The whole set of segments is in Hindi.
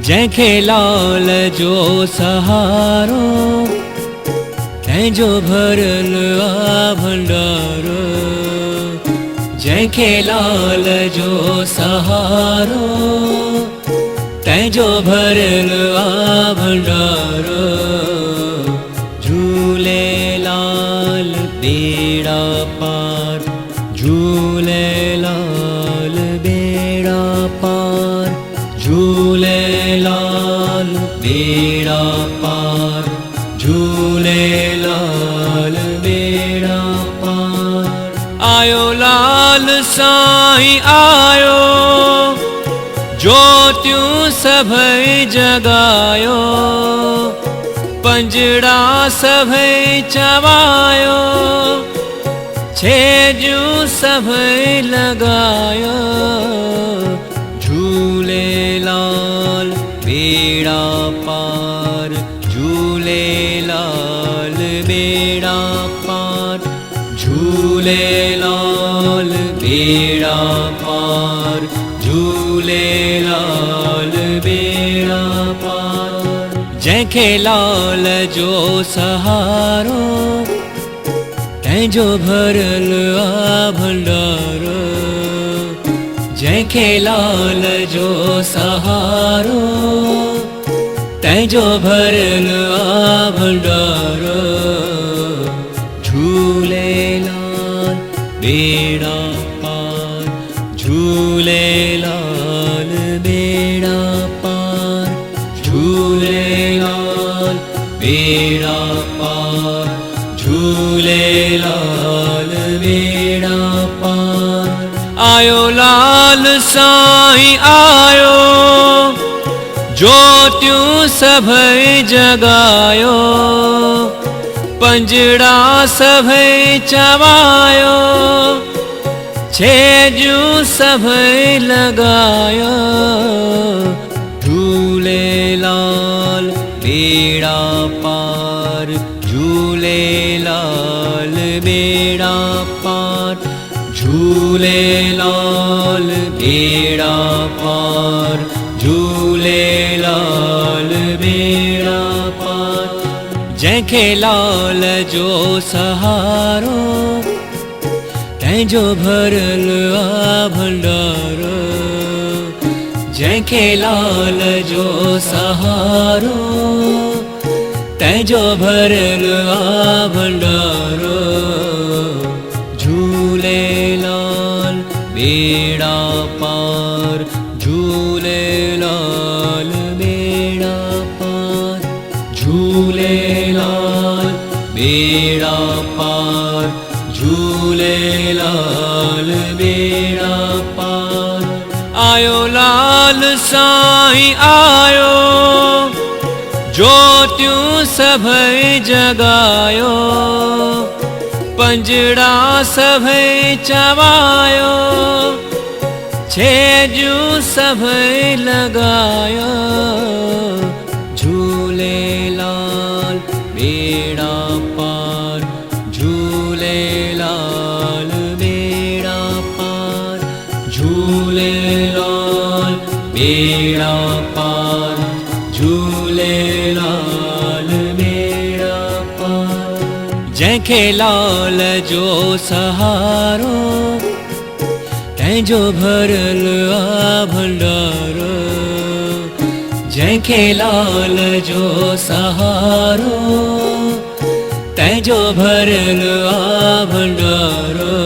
जंहिंखे लाल जो सहारो, तंहिंजो भरियल आ भंडारो। जंहिंखे लाल जो सहारो, तंहिंजो भरियल आ भंडारो। झूलेलाल बेड़ा पार, झूलेलाल बेड़ा पार, झूलेलाल बेड़ा पार, झूलेलाल बेड़ा पार। आयो लाल साईं आयो, ज्योतियूं सभई जगायो, पंजड़ा सभई चवायो, छेजूं सभई लगायो। झूलेलाल बेड़ा पार, झूलेलाल बेड़ा पार, झूलेलाल बेड़ा पार, झूलेलाल बेड़ा पार। जंहिंखे लाल जो सहारो, तंहिंजो भरियल आ भंडारो। जंहिंखे लाल जो सहारो, तंहिंजो भरियल आ भंडारो। झूलेलाल बेड़ा पार, झूलेलाल बेड़ा पार, झूलेलाल बेड़ा पार, झूलेलाल बेड़ा पार। आयो लाल साईं आयो, ज्योतियूं सभई जगायो, पंजड़ा सभई चवायो, छेजूं सभई लगायो। झूलेलाल बेड़ा पार, झूलेलाल बेड़ा पार, झूलेलाल बेड़ा पार, झूलेलाल बेड़ा पार। जंहिंखे लाल जो सहारो, तंहिंजो भरियल आ भंडारो। जंहिंखे लाल जो सहारो, तंहिंजो भरियल आ भंडारो। झूलेलाल बेड़ा पार, झूलेलाल बेड़ा पार, झूलेलाल बेड़ा पार, झूलेलाल बेड़ा पार। आयो लाल साईं आयो, ज्योतियूं सभई जगायो, पंजड़ा सभई चवायो, छेजूं सभई लगायो। झूलेलाल बेड़ा पार, झूलेलाल बेड़ा पार, झूलेलाल बेड़ा पार, झूलेलाल बेड़ा पार। जंहिंखे लाल जो सहारो, तंहिंजो भरियल आ भंडारो। जंहिंखे लाल जो सहारो, तंहिंजो भरियल आ भंडारो।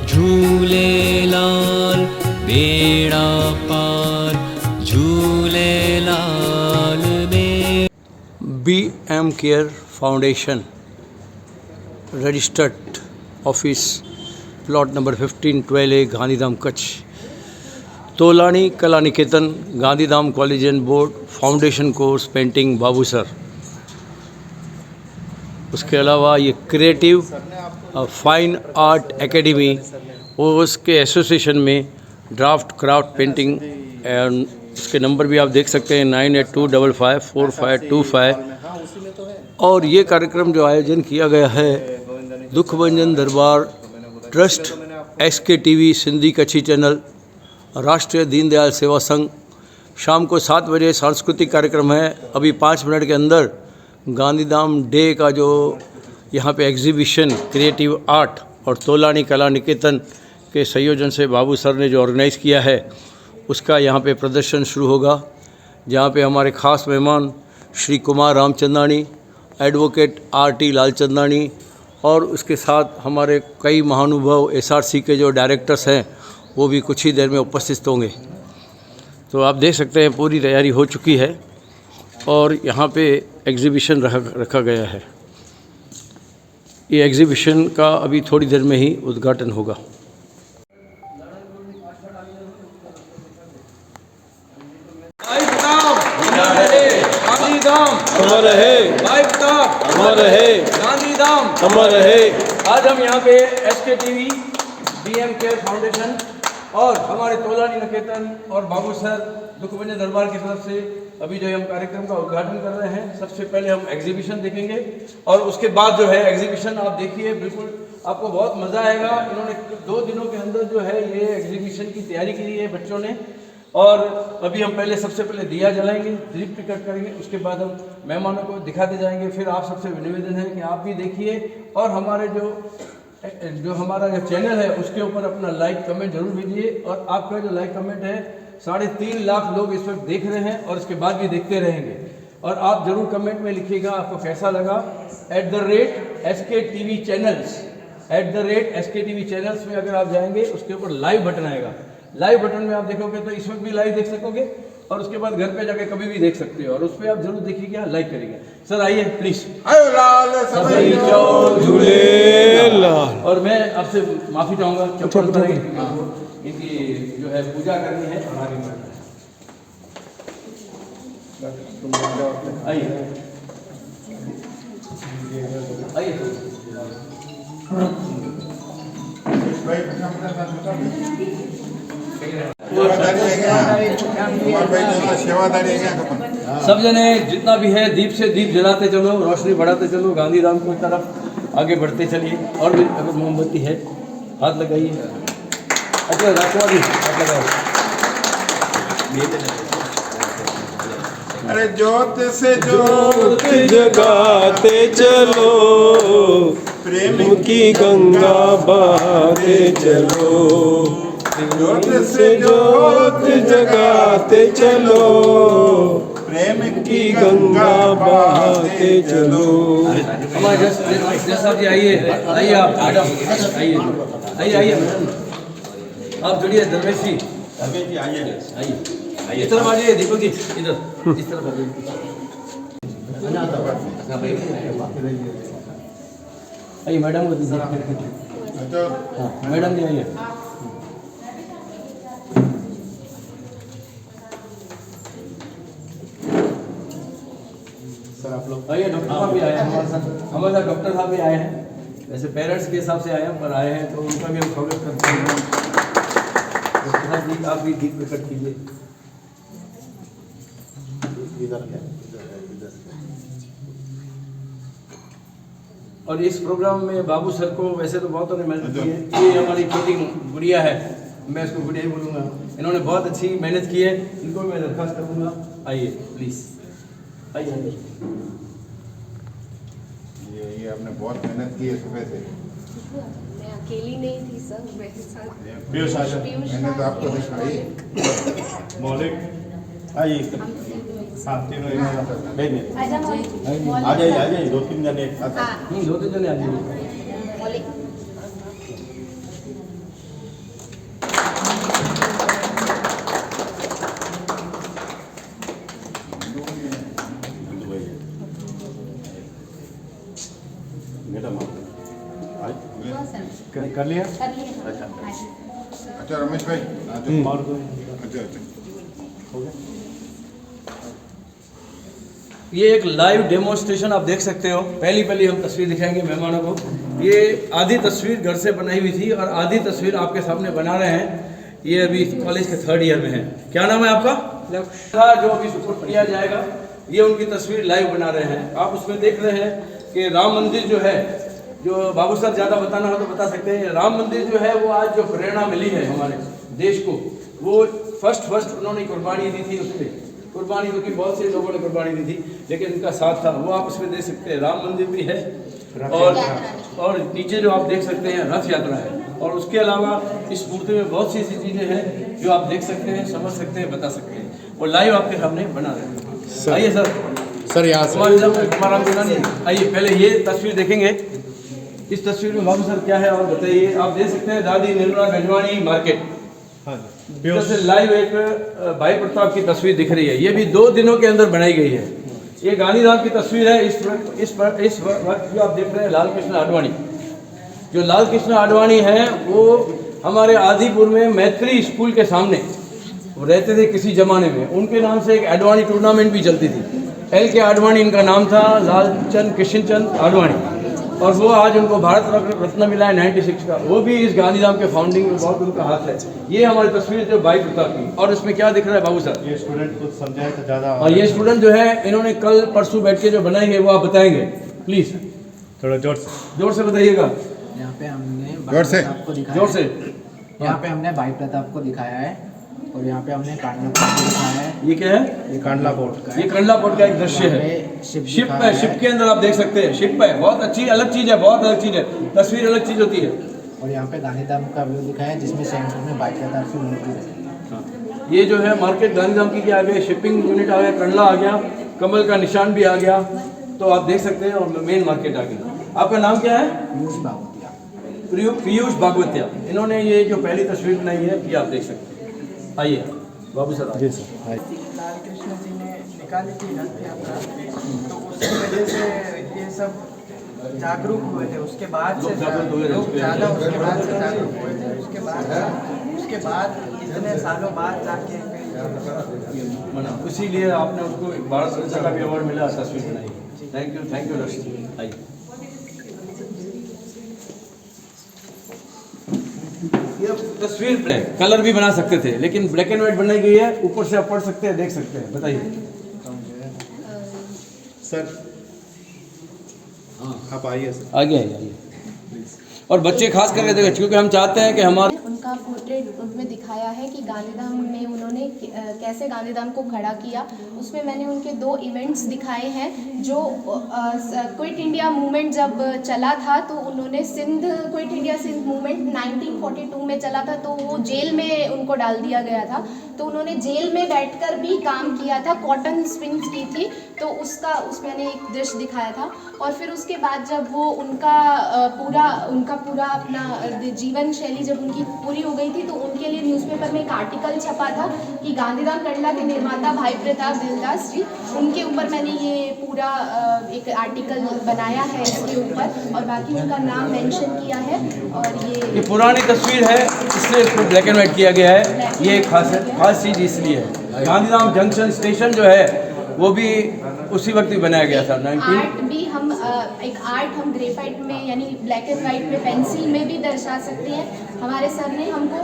झूलेलाल बेड़ा पार, Jhulelal BM Care Foundation, registered office, plot number 1512A, Gandhidham Kutch. Tolani Kala Niketan, Gandhidham college and board, foundation course painting Babu sir. उसके अलावा ये क्रिएटिव फाइन आर्ट एकेडमी और उसके एसोसिएशन में ड्राफ्ट क्राफ्ट पेंटिंग, एंड उसके नंबर भी आप देख सकते हैं 9825545525। और ये कार्यक्रम जो आयोजन किया गया है दुखभंजन दरबार ट्रस्ट, SK TV सिंधी कच्छी चैनल, राष्ट्रीय दीनदयाल सेवा संघ, शाम को 7 बजे सांस्कृतिक कार्यक्रम है। अभी 5 मिनट के अंदर गांधीधाम डे का जो यहाँ पे एग्जीबिशन क्रिएटिव आर्ट और तोलानी कला निकेतन के संयोजन से बाबू सर ने जो ऑर्गेनाइज़ किया है उसका यहाँ पे प्रदर्शन शुरू होगा, जहाँ पे हमारे ख़ास मेहमान श्री कुमार रामचंदानी, एडवोकेट RT लालचंदानी और उसके साथ हमारे कई महानुभाव SRC के जो डायरेक्टर्स हैं वो भी कुछ ही देर में उपस्थित होंगे। तो आप देख सकते हैं पूरी तैयारी हो चुकी है और यहाँ पे एग्जीबिशन रखा गया है। ये एग्जीबिशन का अभी थोड़ी देर में ही उद्घाटन होगा। गांधीधाम अमर रहे, अमर रहे, गांधीधाम अमर रहे। आज हम यहाँ पे SKTV, DM केयर फाउंडेशन और हमारे तोलानी निकेतन और बाबू सर दुखभंजन दरबार की तरफ से अभी जो हम कार्यक्रम का उद्घाटन कर रहे हैं। सबसे पहले हम एग्जीबिशन देखेंगे और उसके बाद जो है एग्जीबिशन आप देखिए, बिल्कुल आपको बहुत मज़ा आएगा। इन्होंने 2 दिनों के अंदर जो है ये एग्जीबिशन की तैयारी की है बच्चों ने। और अभी हम सबसे पहले दिया जलाएंगे, दीप प्रकट करेंगे, उसके बाद हम मेहमानों को दिखाते जाएंगे। फिर आप सबसे निवेदन है कि आप भी देखिए और हमारे जो हमारा जो चैनल है उसके ऊपर अपना लाइक कमेंट जरूर भेजिए। और आपका जो लाइक कमेंट है 3.5 लाख लोग इस वक्त देख रहे हैं और इसके बाद भी देखते रहेंगे। और आप जरूर कमेंट में लिखिएगा आपको कैसा लगा। @SKTV चैनल्स, @SKTV चैनल्स में अगर आप जाएंगे उसके ऊपर लाइव बटन आएगा। लाइव बटन में आप देखोगे तो इस वक्त भी लाइव देख सकोगे और उसके बाद घर पे जाके कभी भी देख सकते हो और उस पर आप जरूर देखिएगा, लाइक करेंगे। सर आइए प्लीज। और मैं आपसे माफी चाहूंगा, चप्पल उतारिए, इनकी जो है पूजा करनी है। आइए सब जने जितना भी है दीप से दीप जलाते चलो, रोशनी बढ़ाते चलो, गांधीधाम की तरफ आगे बढ़ते चलिए। और भी अगर मोमबत्ती है हाथ लगाइए। अच्छा राष्ट्रवादी हाथ लगाओ। अरे ज्योत से ज्योत जगाते चलो, प्रेम की गंगा बहाते चलो। ज्योत से ज्योत जगाते चलो, प्रेम की गंगा बहाते चलो। हमारे जस साहब जी आइए, आइए आप मैडम, आइए मैडम, आप जुड़िए। दरवेश जी आइए, इस तरफ आ जाइए। दीपक जी इधर, इस तरफ आ जाइए। आइए मैडम को दीजिए। हाँ मैडम जी आइए। आइए, डॉक्टर साहब भी आए हैं हमारे साथ डॉक्टर साहब भी आए हैं। वैसे पेरेंट्स के हिसाब से आए हैं पर आए हैं तो उनका भी हम स्वागत करते हैं। डॉक्टर साहब जी आप भी दीप प्रकट कीजिए। और इस प्रोग्राम में बाबू सर को वैसे तो बहुत मेहनत की है। ये हमारी छोटी गुड़िया है, मैं इसको गुड़िया ही बोलूँगा। इन्होंने बहुत अच्छी मेहनत की है, इनको मैं दरख्वास्त करूँगा। आइए प्लीज़, आइए। ये आपने बहुत मेहनत की है सुबह से। मैं अकेली नहीं थी सर, मेरे साथ पीयूष मैंने तो आपको दिखाई। मौलिक आइए, हाँ तीनों आ जाइए 2-3 जने एक साथ। 2-3 जने आ जाइए। मौलिक कर लिया। अच्छा रमेश भाई, अच्छा हो गया। ये एक लाइव डेमोन्स्ट्रेशन आप देख सकते हो। पहली हम तस्वीर दिखाएंगे मेहमानों को। ये आधी तस्वीर घर से बनाई हुई थी और आधी तस्वीर आपके सामने बना रहे हैं। ये अभी कॉलेज के 3rd ईयर में है। क्या नाम है आपका? लक्ष्य। जो अभी सुपुर्द किया जाएगा, ये उनकी तस्वीर लाइव बना रहे हैं। आप उसमें देख रहे हैं कि राम मंदिर जो है, जो बाबू सर ज़्यादा बताना हो तो बता सकते हैं। राम मंदिर जो है वो आज जो प्रेरणा मिली है हमारे देश को, वो फर्स्ट उन्होंने कुर्बानी दी थी, उस पर कुर्बानी तो की बहुत से लोगों ने कुर्बानी दी थी, लेकिन उनका साथ था, वो आप उसमें देख सकते हैं। राम मंदिर भी है और नीचे जो आप देख सकते हैं रथ यात्रा है, और उसके अलावा इस मूर्ति में बहुत सी ऐसी चीज़ें हैं जो आप देख सकते हैं, समझ सकते हैं, बता सकते हैं, और लाइव आपके सामने बना रहे हैं। आइए सर यहाँ हमारा आइए, पहले ये तस्वीर देखेंगे। इस तस्वीर में बाबू सर क्या है और बताइए। आप देख सकते हैं दादी निर्मला गंजवानी मार्केट, इधर से लाइव एक भाई प्रताप की तस्वीर दिख रही है। ये भी 2 दिनों के अंदर बनाई गई है। ये गांधीधाम की तस्वीर है। इस वक्त जो आप देख रहे हैं लाल कृष्ण आडवाणी, जो लाल कृष्ण आडवाणी है वो हमारे आदिपुर में मैत्री स्कूल के सामने वो रहते थे किसी ज़माने में। उनके नाम से एक आडवाणी टूर्नामेंट भी चलती थी। एल के आडवाणी इनका नाम था, लालचंद कृष्णचंद आडवाणी, और वो आज उनको भारत रत्न मिला है 96 का। वो भी इस गांधीधाम के फाउंडिंग में बहुत उनका हाथ है। ये हमारी तस्वीर जो भाई प्रताप की, और इसमें क्या दिख रहा है बाबू साहब? ये स्टूडेंट कुछ समझाए तो ज़्यादा। और ये स्टूडेंट जो है इन्होंने कल परसों बैठ के जो बनाई है वो आप बताएंगे प्लीज़, थोड़ा जोर से बताइएगा। यहाँ पे हमने जोर से। आपको दिखाया जोर से। यहाँ पे हमने भाई प्रताप को दिखाया है, और यहाँ पे हमने कांडला पोर्ट को दिखाया है। ये क्या है? ये कांडला पोर्ट का है। ये कंडला पोर्ट का एक दृश्य है। शिप है, शिप के अंदर आप देख सकते हैं शिप है। बहुत अच्छी अलग चीज़ है, बहुत अलग चीज़ है। तस्वीर अलग चीज़ होती है। और यहाँ पे गांधीधाम का व्यू दिखाया है, जिसमें सेंटर में भाई प्रताप की मूर्ति है। ये जो है मार्केट गांधीधाम की आ गई, शिपिंग यूनिट आ गया, कंडला आ गया, कमल का निशान भी आ गया, तो आप देख सकते हैं। और मेन मार्केट आ गई। आपका नाम क्या है? पीयूष भागवतिया। पीयूष भागवतिया। इन्होंने ये जो पहली तस्वीर बनाई है ये आप देख सकते हैं। आइए बाबू सर। जी सर। लाल कृष्ण जी ने निकाली थी रथ यात्रा, तो उसकी वजह से ये सब जागरूक हुए थे। उसके बाद से लोग ज़्यादा उसके बाद से जागरूक हुए थे। उसके बाद इतने सालों बाद जाके मना, इसीलिए आपने उसको भारत रत्न का भी अवार्ड मिला, तस्वीर बनाई। Thank you Lakshmi. आइए, ये तस्वीर कलर भी बना सकते थे, लेकिन ब्लैक एंड व्हाइट बनाई गई है। ऊपर से आप पढ़ सकते हैं, देख सकते हैं। बताइए सर, आप आइए सर। आगे आइए। और बच्चे खास करके देखें, क्योंकि हम चाहते हैं कि हमारे उनका पोर्ट्रेट उसमें दिखाया है कि गांधीधाम में उन्होंने कैसे गांधीधाम को खड़ा किया। उसमें मैंने उनके 2 इवेंट्स दिखाए हैं। जो क्विट इंडिया मूवमेंट जब चला था, तो उन्होंने क्विट इंडिया सिंध मूवमेंट 1942 में चला था, तो वो जेल में उनको डाल दिया गया था। तो उन्होंने जेल में बैठकर भी काम किया था, कॉटन स्पिन्स की थी, तो उसमें मैंने एक दृश्य दिखाया था। और फिर उसके बाद जब वो उनका पूरा अपना जीवन शैली जब उनकी पूरी हो गई थी, तो उनके लिए न्यूज़पेपर में एक आर्टिकल छपा था कि गांधीधाम कंडला के निर्माता भाई प्रताप दिलदास जी, उनके ऊपर मैंने ये पूरा एक आर्टिकल बनाया है इसके ऊपर, और बाकी उनका नाम मेंशन किया है। और ये पुरानी तस्वीर है, इसलिए इसको ब्लैक एंड व्हाइट किया गया है। ये खास चीज़ इसलिए है। गांधीधाम जंक्शन स्टेशन जो है वो भी उसी वक्त ही बनाया गया था। आर्ट भी हम एक आर्ट हम ग्रेफाइट में यानी ब्लैक एंड वाइट में पेंसिल में भी दर्शा सकते हैं। हमारे सर ने हमको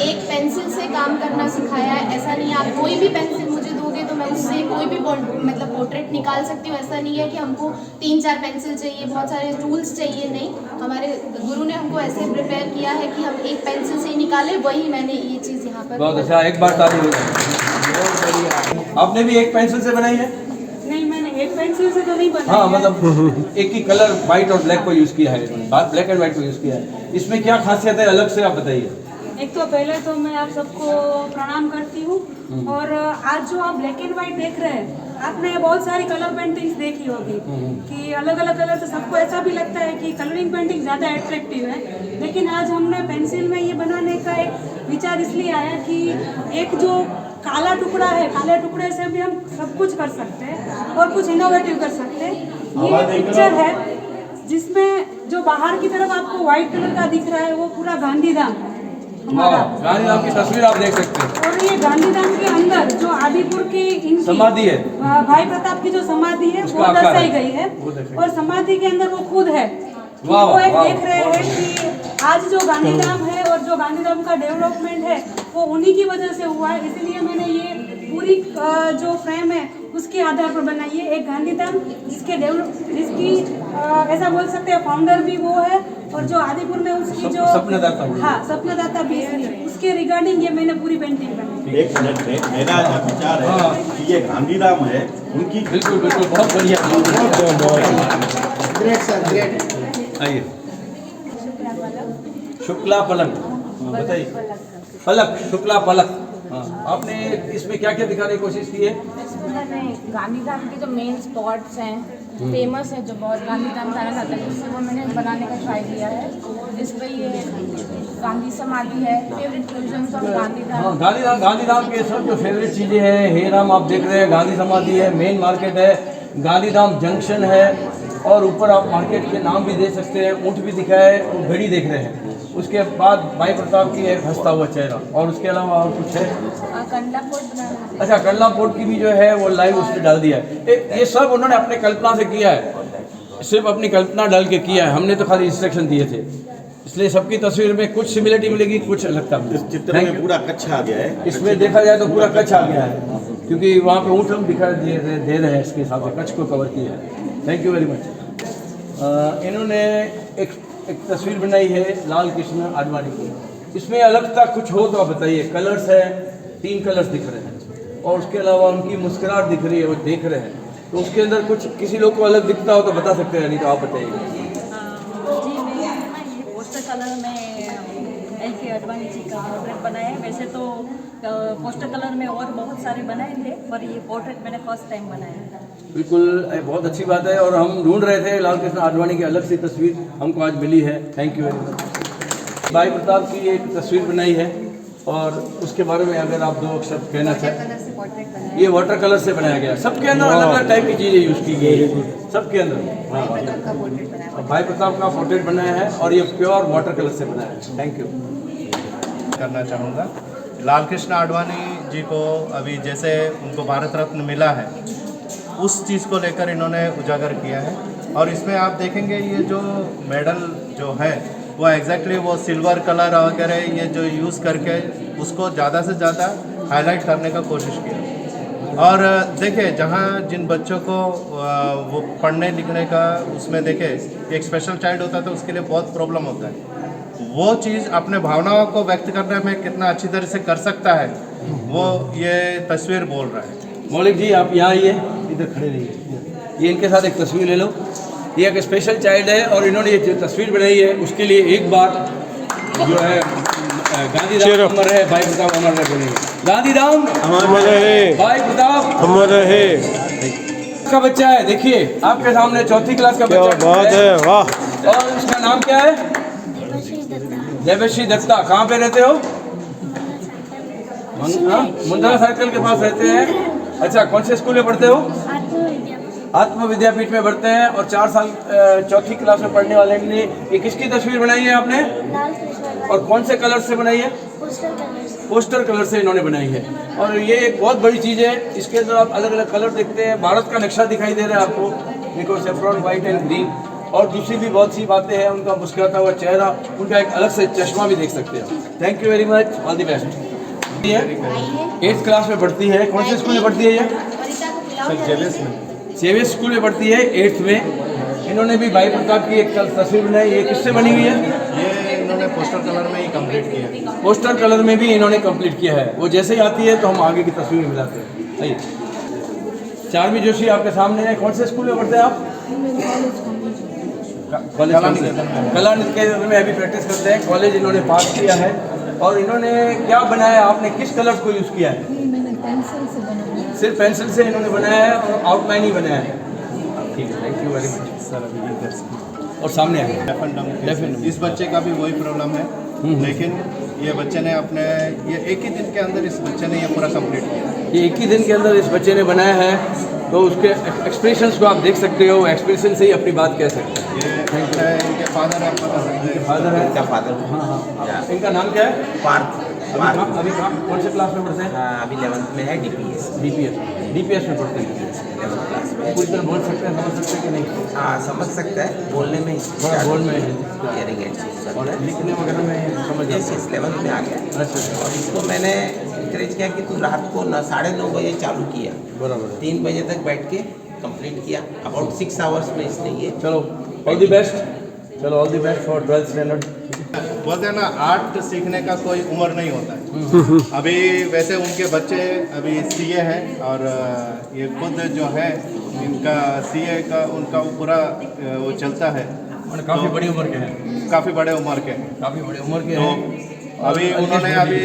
एक पेंसिल से काम करना सिखाया है। ऐसा नहीं है आप कोई भी पेंसिल मुझे दोगे तो मैं उससे कोई भी मतलब पोर्ट्रेट निकाल सकती हूँ। ऐसा नहीं है कि हमको 3-4 पेंसिल चाहिए, बहुत सारे टूल्स चाहिए, नहीं। हमारे गुरु ने हमको ऐसे प्रिपेयर किया है कि हम एक पेंसिल से ही निकाले, वही मैंने ये चीज़ यहाँ पर। बहुत अच्छा, एक बार ताली हो जाए। आपने भी एक पेंसिल से बनाई है? नहीं, मैंने एक पेंसिल से तो नहीं बनाई। हाँ, मतलब एक ही कलर व्हाइट और ब्लैक को यूज़ किया है इन्होंने, ब्लैक एंड व्हाइट को यूज़ किया है। इसमें क्या खासियत है अलग से, आप बताइए। एक तो पहले तो मैं आप सबको प्रणाम करती हूँ, और आज जो आप ब्लैक एंड व्हाइट देख रहे हैं, आपने बहुत सारी कलर पेंटिंग्स देखी होगी कि अलग अलग कलर से सबको ऐसा भी लगता है कि कलरिंग पेंटिंग ज़्यादा अट्रैक्टिव है। लेकिन आज हमने पेंसिल में ये बनाने का एक विचार इसलिए आया कि एक जो काला टुकड़ा है, काले टुकड़े से भी हम सब कुछ कर सकते हैं और कुछ इनोवेटिव कर सकते हैं। ये पिक्चर है जिसमें जो बाहर की तरफ आपको व्हाइट कलर का दिख रहा है वो पूरा गांधीधाम है हमारा। गांधीधाम की तस्वीर आप देख सकते हैं। और ये गांधीधाम के अंदर जो आदिपुर की इनकी समाधि है, भाई प्रताप की जो समाधि है वो दर्शाई गई है, और समाधि के अंदर वो खुद है। वो एक देख रहे हैं कि आज जो गांधीधाम है और जो गांधीधाम का डेवलपमेंट है वो उन्हीं की वजह से हुआ है। इसलिए मैंने ये पूरी जो फ्रेम है उसके आधार पर बनाई है। एक गांधीधाम जिसकी ऐसा बोल सकते हैं फाउंडर भी वो है, और जो आदिपुर में उसकी जो सपनादाता हुई। हाँ सपनादाता भी उसके रिगार्डिंग ये मैंने पूरी पेंटिंग बनाई। एक मिनट, मेरा विचार है कि ये गांधीधाम है उनकी। बिल्कुल बिल्कुल, बहुत बढ़िया। Great sir, great. आइए, शुक्ला पलक, बताइए। पलक, शुक्ला पलक। हाँ, आपने इसमें क्या क्या दिखाने की कोशिश की है? मैंने गांधीधाम के जो मेन स्पॉट्स हैं, फेमस है, जो बहुत गांधीधाम जाना जाता है, उससे वो मैंने बनाने का ट्राई किया है। इस पर ये गांधी समाधि है, फेवरेट क्यूजन्स ऑफ गांधीधाम। हाँ, गांधीधाम के सब जो फेवरेट चीज़ें हैं, हेराम आप देख रहे हैं, गांधी समाधि है, मेन मार्केट है, गांधीधाम जंक्शन है, और ऊपर आप मार्केट के नाम भी दे सकते हैं, ऊँट भी दिखा है, और घड़ी देख रहे हैं। उसके बाद भाई प्रताप की एक हंसता हुआ चेहरा, और उसके अलावा और कुछ है? कंडला फोर्ट बनाना। अच्छा, कंडला फोर्ट की भी जो है वो लाइव उसने डाल दिया है। ये सब उन्होंने अपने कल्पना से किया है, सिर्फ अपनी कल्पना डाल के किया है, हमने तो खाली इंस्ट्रक्शन दिए थे, इसलिए सबकी तस्वीर में कुछ सिमिलरिटी मिलेगी, कुछ अलगता मिलेगी। इस चित्र में पूरा कच्छ आ गया है। इसमें देखा जाए तो पूरा कच्छ आ गया है, क्योंकि वहाँ पे ऊँट हम दिखा दे रहे हैं, इसके हिसाब से कच्छ को कवर किया है। Thank you very much. इन्होंने एक तस्वीर बनाई है लाल कृष्ण आडवाणी की। इसमें अलगता कुछ हो तो आप बताइए। कलर्स है, 3 कलर्स दिख रहे हैं, और उसके अलावा उनकी मुस्कुराहट दिख रही है, वो देख रहे हैं, तो उसके अंदर कुछ किसी लोग को अलग दिखता हो तो बता सकते हैं, नहीं तो आप बताइए। जी, मैं पोस्टर कलर में एल.के. आडवाणी जी का पोर्ट्रेट बनाया है। वैसे तो पोस्टर कलर में और बहुत सारे बनाए थे, पर ये पोर्ट्रेट मैंने फर्स्ट टाइम बनाया है। बिल्कुल, बहुत अच्छी बात है, और हम ढूंढ रहे थे लाल कृष्ण आडवाणी की अलग सी तस्वीर, हमको आज मिली है। Thank you very much. भाई प्रताप की एक तस्वीर बनाई है, और उसके बारे में अगर आप 2 शब्द कहना चाहें। ये वाटर कलर से बनाया गया, सबके अंदर अलग अलग टाइप की चीज़ें यूज़ की गई है, सबके अंदर। भाई प्रताप का पोर्ट्रेट बनाया है, और ये प्योर वाटर कलर से बनाया है। Thank you. करना चाहूँगा लाल कृष्ण आडवाणी जी को अभी जैसे उनको भारत रत्न मिला है, उस चीज़ को लेकर इन्होंने उजागर किया है। और इसमें आप देखेंगे ये जो मेडल जो है वो एग्जैक्टली वो सिल्वर कलर वगैरह ये जो यूज़ करके उसको ज़्यादा से ज़्यादा हाईलाइट करने का कोशिश किया। और देखिए, जहाँ जिन बच्चों को वो पढ़ने लिखने का उसमें देखे एक स्पेशल चाइल्ड होता है तो उसके लिए बहुत प्रॉब्लम होता है, वो चीज़ अपने भावनाओं को व्यक्त करने में कितना अच्छी तरह से कर सकता है, वो ये तस्वीर बोल रहा है। मौलिक जी, आप यहाँ आइए, इधर खड़े रहिए, ये इनके साथ एक तस्वीर ले लो। ये एक स्पेशल चाइल्ड है, और इन्होंने ये जो तस्वीर बनाई है उसके लिए एक बार जो है गांधीधाम अमर है, भाई प्रताप अमर है बोलेंगे। गांधीधाम अमर रहे, भाई प्रताप अमर रहे। का बच्चा है, देखिए आपके सामने 4th क्लास का बच्चा है, वाह। और उसका नाम क्या है? देवश्री दत्ता। कहाँ पे रहते हो? मुंद्रा सर्कल के पास रहते हैं। अच्छा, कौन से स्कूल में पढ़ते हो? आत्म विद्यापीठ में पढ़ते हैं, और 4 साल 4th क्लास में पढ़ने वाले के लिए ये किसकी तस्वीर बनाई है आपने? और कौन से कलर से बनाई है? पोस्टर कलर से इन्होंने बनाई है। और ये एक बहुत बड़ी चीज़ है, इसके अंदर आप अलग अलग कलर देखते हैं, भारत का नक्शा दिखाई दे रहा है आपको, देखो सेफ्रॉन वाइट एंड ग्रीन। और दूसरी भी बहुत सी बातें हैं, उनका मुस्कुराता हुआ चेहरा, उनका एक अलग से चश्मा भी देख सकते हैं। Thank you very much, all the best. 8th class में पढ़ती है, कौन से स्कूल में पढ़ती है ये? जेवियर्स स्कूल में पढ़ती है, 8th में। इन्होंने भी भाई प्रताप की एक तस्वीर बनाई, ये किससे बनी हुई है? ये इन्होंने पोस्टर कलर में ही कंप्लीट किया है। पोस्टर कलर में भी इन्होंने कंप्लीट किया है, वो जैसे ही आती है तो हम आगे की तस्वीर मिलाते हैं। आइए, चार्मी जोशी आपके सामने है, कौन से स्कूल में पढ़ते हैं आप? कॉलेज कला निकेतन में अभी प्रैक्टिस करते हैं। कॉलेज इन्होंने पास किया है, और इन्होंने क्या बनाया, आपने किस कलर को यूज़ किया है? मैंने पेंसिल से बनाया। सिर्फ पेंसिल से इन्होंने बनाया है, और आउटलाइन ही बनाया है। ठीक है, thank you very much sir. अभी और सामने आए, इस बच्चे का भी वही प्रॉब्लम है, लेकिन ये बच्चे ने अपने ये एक ही दिन के अंदर इस बच्चे ने ये पूरा कंप्लीट किया। ये एक ही दिन के अंदर इस बच्चे ने बनाया है, तो उसके एक्सप्रेशंस को आप देख सकते हो, एक्सप्रेशन से ही अपनी बात कह सकते हैं। ये इनके फादर आप बता सकते हैं? फादर है, क्या फादर? हाँ। इनका नाम क्या है? पार्थ। अभी कौन से क्लास में पढ़ते हैं? अभी 11th में है, DPS में पढ़ते हैं। 11th क्लास में। पूरी तरह बोल सकते हैं, समझ सकते हैं कि नहीं? हाँ, समझ सकता है, बोलने में थोड़ा बोल में हियरिंग और लिखने वगैरह में समझ यस 11th में आ गया। अच्छा, और इसको मैंने इंकरेज किया कि तू रात को 9:30 बजे चालू किया, बराबर, 3 बजे तक बैठ के कंप्लीट किया। अबाउट 6 आवर्स में इसने ये। चलो, ऑल द बेस्ट। चलो all the best for 12th standard. बोलते हैं ना, आर्ट सीखने का कोई उम्र नहीं होता है। अभी वैसे उनके बच्चे अभी सीए हैं और ये खुद जो है इनका सीए का उनका वो पूरा वो चलता है। काफ़ी बड़ी उम्र के हैं, काफ़ी बड़े उम्र के हैं, काफ़ी बड़ी उम्र के तो हैं। अभी उन्होंने अभी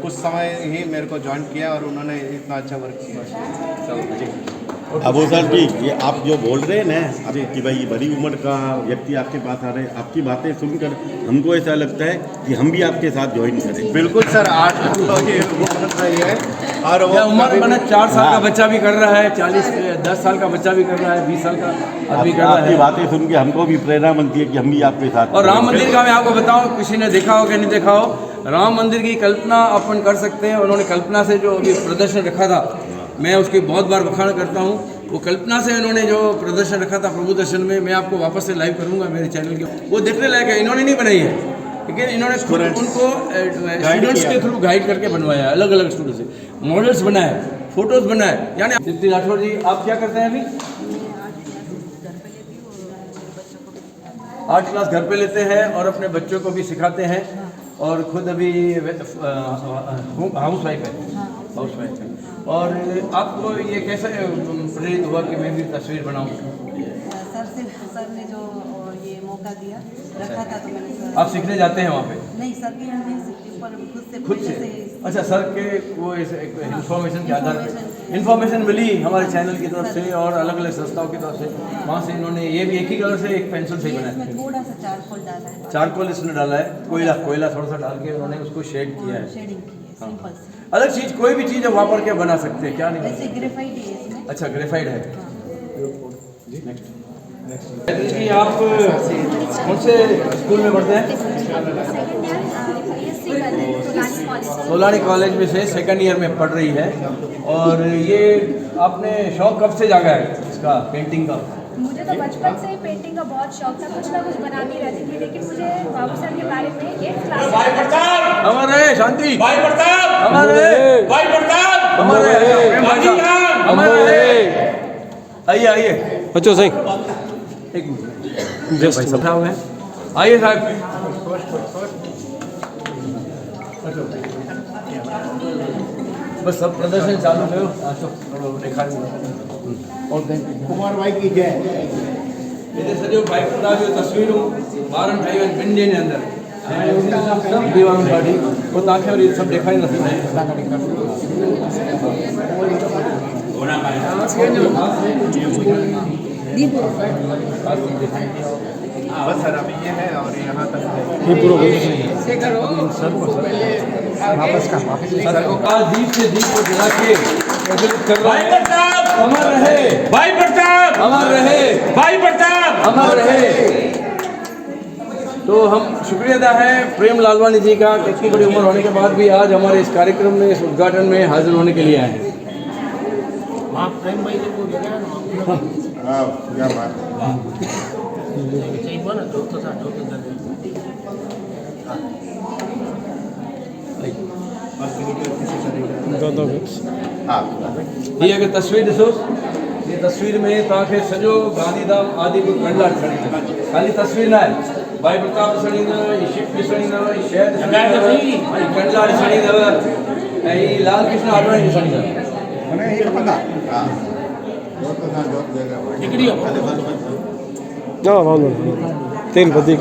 कुछ समय ही मेरे को ज्वाइन किया और उन्होंने इतना अच्छा वर्क किया। चलो जी। अबू सर जी, ये आप जो बोल रहे हैं ना अभी कि भाई बड़ी उम्र का व्यक्ति आपके पास आ रहे हैं, आपकी बातें सुनकर हमको ऐसा लगता है कि हम भी आपके साथ ज्वाइन करें। बिल्कुल सर, आर्ट तो ये उम्र सही है और वो उम्र मैंने 4 साल का बच्चा भी कर रहा है, 10 साल का बच्चा भी कर रहा है, 20 साल का आदमी कर रहा आपकी है। बातें सुन के हमको भी प्रेरणा बनती है कि हम भी आपके साथ। और राम मंदिर का मैं आपको बताऊं, किसी ने देखा हो कि नहीं देखा हो, राम मंदिर की कल्पना अपन कर सकते हैं। उन्होंने कल्पना से जो अभी प्रदर्शन रखा था, मैं उसकी बहुत बार बखान करता हूँ। वो कल्पना से इन्होंने जो प्रदर्शन रखा था प्रभु दर्शन में, मैं आपको वापस से लाइव करूँगा मेरे चैनल के, वो देखने लायक है। इन्होंने नहीं बनाई है, लेकिन इन्होंने खुद उनको स्टूडेंट्स के थ्रू गाइड करके बनवाया है, अलग अलग स्टूडेंट्स से मॉडल्स बनाए, फोटोज़ बनाए। यानी दीप्ति राठौर जी, आप क्या करते हैं अभी? आर्ट क्लास घर पे लेते हैं और अपने बच्चों को भी सिखाते हैं और खुद अभी हाउस वाइफ है, हाउस वाइफ है। और आपको ये कैसे प्रेरित हुआ कि मैं भी तस्वीर बनाऊं? सर ने जो ये मौका दिया रखा था, तो मैंने सर। आप सीखने जाते हैं वहाँ पे? नहीं सर की नहीं सीखती, पर खुद से। अच्छा, सर के वो इन्फॉर्मेशन के आधार पर इन्फॉर्मेशन मिली हमारे चैनल की तरफ से और अलग अलग संस्थाओं की तरफ से, वहाँ से इन्होंने ये भी एक ही कलर से एक पेंसिल से बनाया। थोड़ा सा चारकोल डाला है, चारकोल इसने डाला है, कोयला थोड़ा सा डाल के उन्होंने उसको शेड किया है, शेडिंग की है, सिंपल से। अलग चीज़ कोई भी चीज़ वापर के बना सकते हैं, क्या नहीं? वैसे ग्रेफाइट है इसमें। अच्छा, ग्रेफाइड है। जी, आप कौन से स्कूल में पढ़ते हैं? सोलानी कॉलेज में से सेकंड ईयर में पढ़ रही है। और ये आपने शौक कब से जागा है इसका, पेंटिंग का? मुझे तो बचपन से ही पेंटिंग का बहुत शौक था, कुछ ना कुछ बनाती रहती थी, लेकिन मुझे बाबू सर के बारे में 8th क्लास में हमारे शांति हमारे आइए बच्चों सही एक मिनट, बैठा हुआ है, आइए साहब। बस सब प्रदर्शन चालू करो, देखा और कुमार भाई की जय। ये सॼो भाई जो तस्वीरूं ॿारनि ठाहियूं आहिनि 2 ॾींहंनि जे अंदरि, दीवारूं ॾाढी, पोइ तव्हांखे वरी सभु ॾेखारींदासीं। बस सर अभी ये है और यहाँ तक दीप से दीप को जला के भाई प्रताप अमर रहे, भाई प्रताप अमर रहे, भाई प्रताप अमर रहे। तो हम शुक्रिया अदा है प्रेम लालवानी जी का, इतनी बड़ी उम्र होने के बाद भी आज हमारे इस कार्यक्रम में, इस उद्घाटन में हाजिर होने के लिए आए हैं। हाँ, क्या बात है। ये अगर तस्वीर ॾिसो, ये तस्वीर में तव्हांखे सॼो गांधीधाम आदिपुर कंडला ॾिसणु, खाली तस्वीर न आहे, भाई प्रताप ॾिसणु ईंदव, ही शिप ॾिसणु ईंदव, ही शहर ॾिसणु ईंदव, ही कंडला ॾिसणु ईंदव, ऐं ही लाल कृष्ण आडवाणी ॾिसणु ईंदव। तेल वधीक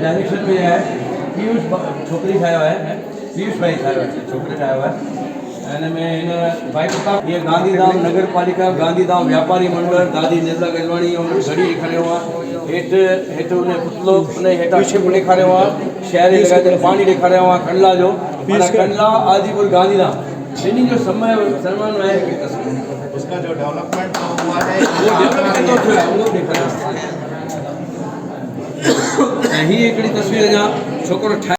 डायरेक्शन में है पीयूष छोकरी ठाहियो आहे, पीयूष भाई ठाहियो आहे, छोकिरी ठाहियो आहे। हिन में हिन भाई प्रताप, ये गांधीधाम नगर पालिका, गांधीधाम व्यापारी मंडल, दादी निर्मला गलवाणी घड़ी ॾेखारियो आहे, हेठि उन पुतलो, उन हेठां शिप ॾेखारियो आहे, शहर जे लॻाए पाणी ॾेखारियो आहे, कंडला जो, कंडला आदिपुर गांधीधाम ॿिन्ही जो समय सन्मान आहे। उसका जो डेवलपमेंट हुआ है वो डेवलपमेंट तो थियो आहे, उहो ॾेखारियो। ऐं हीअ हिकिड़ी तस्वीर अञा छोकिरो ठाहे